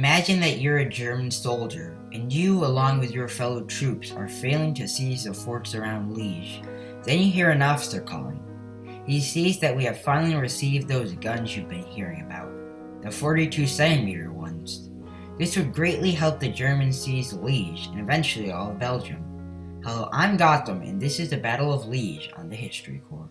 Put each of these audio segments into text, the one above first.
Imagine that you're a German soldier, and you, along with your fellow troops, are failing to seize the forts around Liege. Then you hear an officer calling. He sees that we have finally received those guns you've been hearing about, the 42-centimeter ones. This would greatly help the Germans seize Liege and eventually all of Belgium. Hello, I'm Gotham, and this is the Battle of Liege on the History Corps.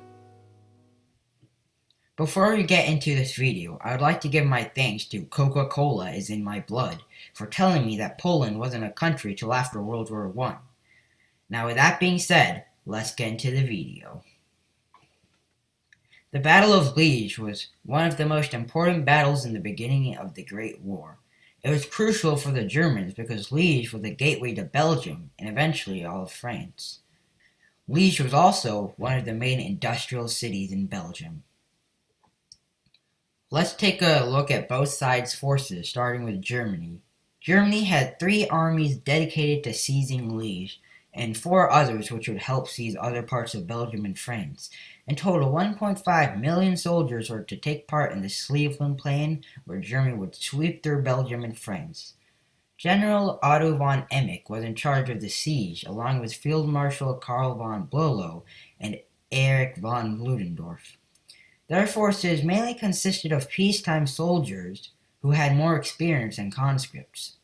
Before we get into this video, I would like to give my thanks to Coca-Cola is in my blood for telling me that Poland wasn't a country till after World War I. Now with that being said, let's get into the video. The Battle of Liege was one of the most important battles in the beginning of the Great War. It was crucial for the Germans because Liege was the gateway to Belgium and eventually all of France. Liege was also one of the main industrial cities in Belgium. Let's take a look at both sides' forces, starting with Germany. Germany had 3 armies dedicated to seizing Liege, and 4 others which would help seize other parts of Belgium and France. In total, 1.5 million soldiers were to take part in the Schlieffen Plan, where Germany would sweep through Belgium and France. General Otto von Emich was in charge of the siege, along with Field Marshal Karl von Blölow and Erich von Ludendorff. Their forces mainly consisted of peacetime soldiers who had more experience than conscripts.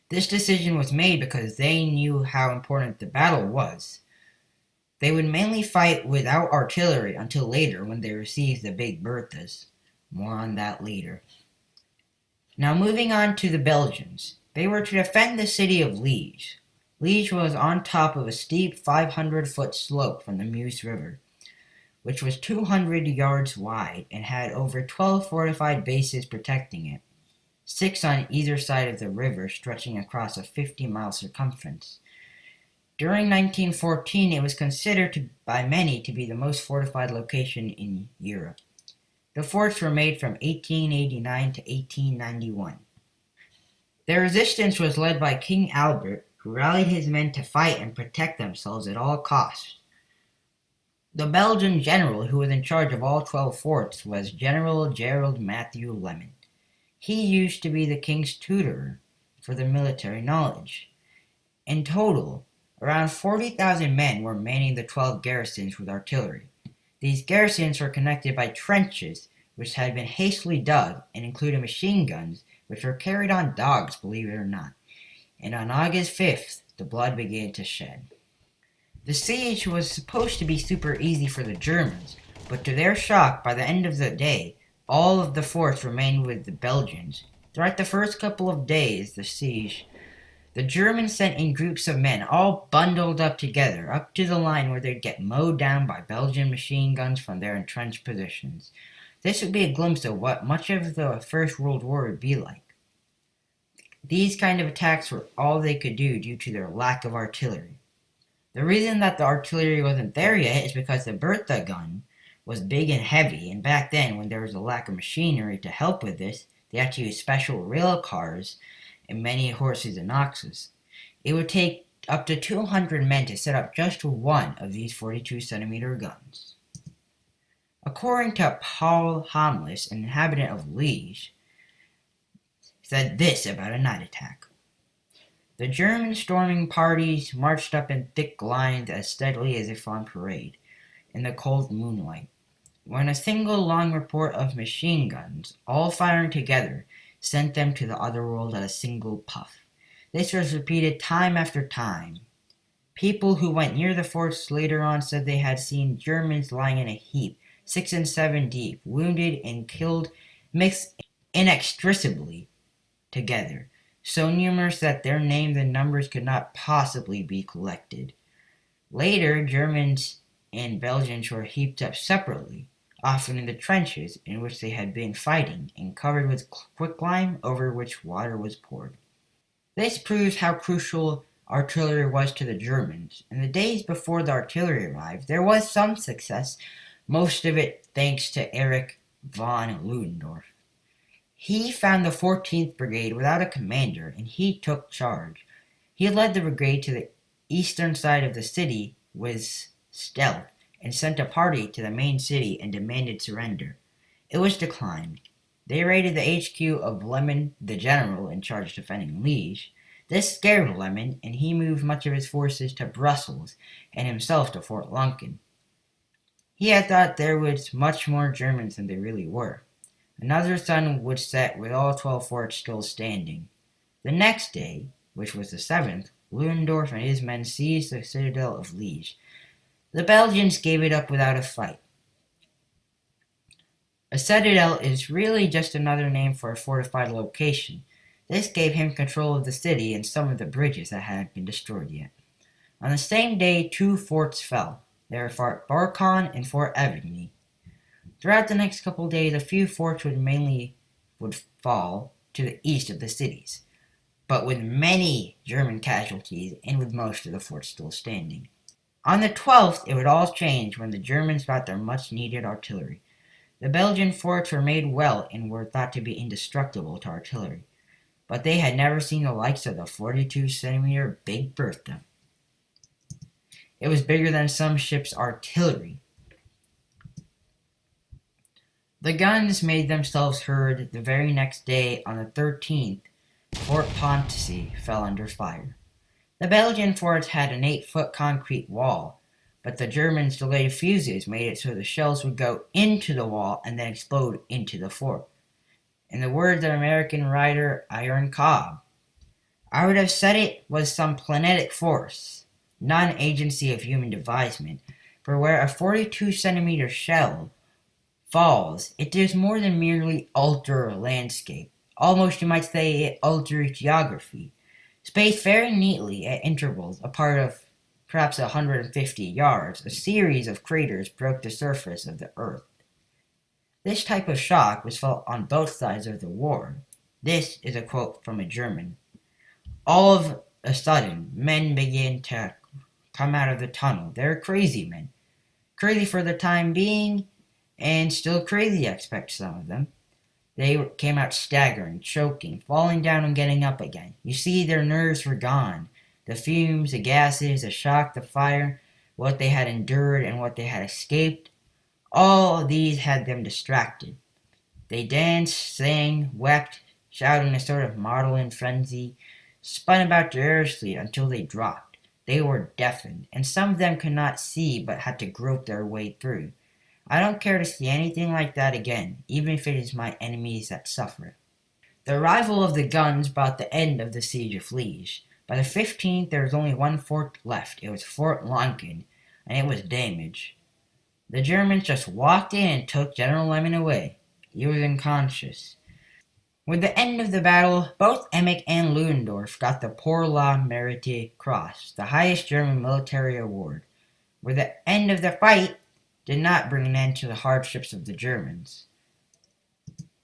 This decision was made because they knew how important the battle was. They would mainly fight without artillery until later when they received the Big Berthas. More on that later. Now moving on to the Belgians. They were to defend the city of Liege. Liege was on top of a steep 500-foot slope from the Meuse River, which was 200 yards wide and had over 12 fortified bases protecting it, 6 on either side of the river stretching across a 50-mile circumference. During 1914, it was considered by many to be the most fortified location in Europe. The forts were made from 1889 to 1891. Their resistance was led by King Albert, who rallied his men to fight and protect themselves at all costs. The Belgian general who was in charge of all 12 forts was General Gerald Matthew Lemon. He used to be the king's tutor for the military knowledge. In total, around 40,000 men were manning the 12 garrisons with artillery. These garrisons were connected by trenches which had been hastily dug and included machine guns which were carried on dogs, believe it or not. And on August 5th, the blood began to shed. The siege was supposed to be super easy for the Germans, but to their shock, by the end of the day, all of the forts remained with the Belgians. Throughout the first couple of days the siege, the Germans sent in groups of men all bundled up together, up to the line where they'd get mowed down by Belgian machine guns from their entrenched positions. This would be a glimpse of what much of the First World War would be like. These kind of attacks were all they could do due to their lack of artillery. The reason that the artillery wasn't there yet is because the Bertha gun was big and heavy, and back then, when there was a lack of machinery to help with this, they had to use special rail cars and many horses and oxes. It would take up to 200 men to set up just one of these 42-centimeter guns. According to Paul Hamlis, an inhabitant of Liege, said this about a night attack. The German storming parties marched up in thick lines as steadily as if on parade, in the cold moonlight, when a single long report of machine guns, all firing together, sent them to the other world at a single puff. This was repeated time after time. People who went near the forts later on said they had seen Germans lying in a heap, 6 and 7 deep, wounded and killed, mixed inextricably together, so numerous that their names and numbers could not possibly be collected. Later, Germans and Belgians were heaped up separately, often in the trenches in which they had been fighting, and covered with quicklime over which water was poured. This proves how crucial artillery was to the Germans. In the days before the artillery arrived, there was some success, most of it thanks to Erich von Ludendorff. He found the 14th Brigade without a commander, and he took charge. He led the brigade to the eastern side of the city with stealth, and sent a party to the main city and demanded surrender. It was declined. They raided the HQ of Lemon, the general in charge of defending Liege. This scared Lemon, and he moved much of his forces to Brussels and himself to Fort Lunken. He had thought there was much more Germans than there really were. Another sun would set with all 12 forts still standing. The next day, which was the 7th, Ludendorff and his men seized the citadel of Liege. The Belgians gave it up without a fight. A citadel is really just another name for a fortified location. This gave him control of the city and some of the bridges that hadn't been destroyed yet. On the same day, 2 forts fell. They were Fort Barcon and Fort Evigny. Throughout the next couple of days, a few forts would fall to the east of the cities, but with many German casualties and with most of the forts still standing. On the 12th, it would all change when the Germans got their much-needed artillery. The Belgian forts were made well and were thought to be indestructible to artillery, but they had never seen the likes of the 42-centimeter Big Bertha. It was bigger than some ships' artillery. The guns made themselves heard the very next day. On the 13th, Fort Pontoise fell under fire. The Belgian forts had an 8-foot concrete wall, but the Germans' delayed fuses made it so the shells would go into the wall and then explode into the fort. In the words of American writer Iron Cobb, "I would have said it was some planetic force, not an agency of human devisement, for where a 42-centimeter shell falls, it does more than merely alter a landscape. Almost you might say it alters geography. Spaced very neatly at intervals apart of perhaps 150 yards, a series of craters broke the surface of the earth. This type of shock was felt on both sides of the war." This is a quote from a German. "All of a sudden, men began to come out of the tunnel. They're crazy men. Crazy for the time being, and still crazy, I expect some of them. They came out staggering, choking, falling down and getting up again. You see, their nerves were gone. The fumes, the gases, the shock, the fire, what they had endured and what they had escaped, all of these had them distracted. They danced, sang, wept, shouted in a sort of maudlin frenzy, spun about deliriously until they dropped. They were deafened, and some of them could not see but had to grope their way through. I don't care to see anything like that again, even if it is my enemies that suffer." The arrival of the guns brought the end of the siege of Liege. By the 15th, there was only one fort left. It was Fort Lunken, and it was damaged. The Germans just walked in and took General Lemon away. He was unconscious. With the end of the battle, both Emich and Ludendorff got the Pour la Mérite Cross, the highest German military award. With the end of the fight did not bring an end to the hardships of the Germans.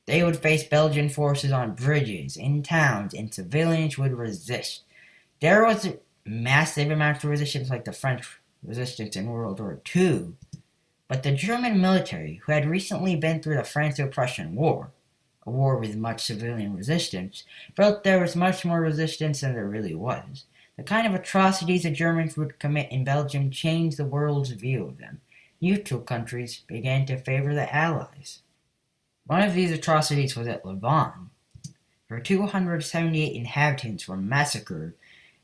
They would face Belgian forces on bridges, in towns, and civilians would resist. There was a massive amount of resistance like the French resistance in World War II, but the German military, who had recently been through the Franco-Prussian War, a war with much civilian resistance, felt there was much more resistance than there really was. The kind of atrocities the Germans would commit in Belgium changed the world's view of them. Neutral countries began to favor the Allies. One of these atrocities was at Louvain, where 278 inhabitants were massacred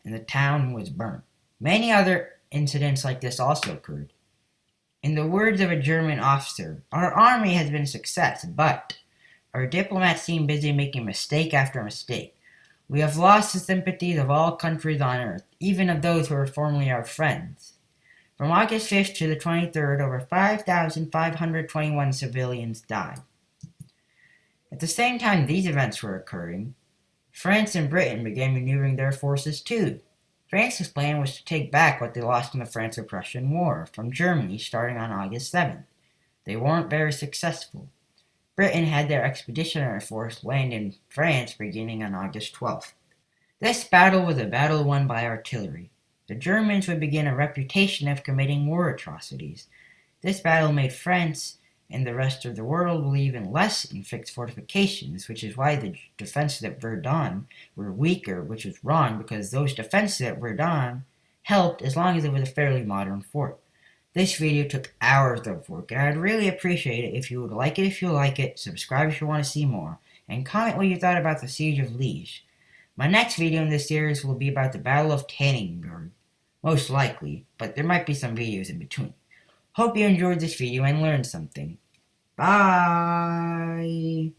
and the town was burnt. Many other incidents like this also occurred. In the words of a German officer, "Our army has been a success, but our diplomats seem busy making mistake after mistake. We have lost the sympathies of all countries on earth, even of those who were formerly our friends." From August 5th to the 23rd, over 5,521 civilians died. At the same time these events were occurring, France and Britain began maneuvering their forces too. France's plan was to take back what they lost in the Franco-Prussian War from Germany starting on August 7th. They weren't very successful. Britain had their expeditionary force land in France beginning on August 12th. This battle was a battle won by artillery. The Germans would begin a reputation of committing war atrocities. This battle made France and the rest of the world believe in less in fixed fortifications, which is why the defenses at Verdun were weaker, which was wrong because those defenses at Verdun helped as long as it was a fairly modern fort. This video took hours of work, and I'd really appreciate it if you would like it if you like it, subscribe if you want to see more, and comment what you thought about the Siege of Liege. My next video in this series will be about the Battle of Tannenberg, most likely, but there might be some videos in between. Hope you enjoyed this video and learned something. Bye!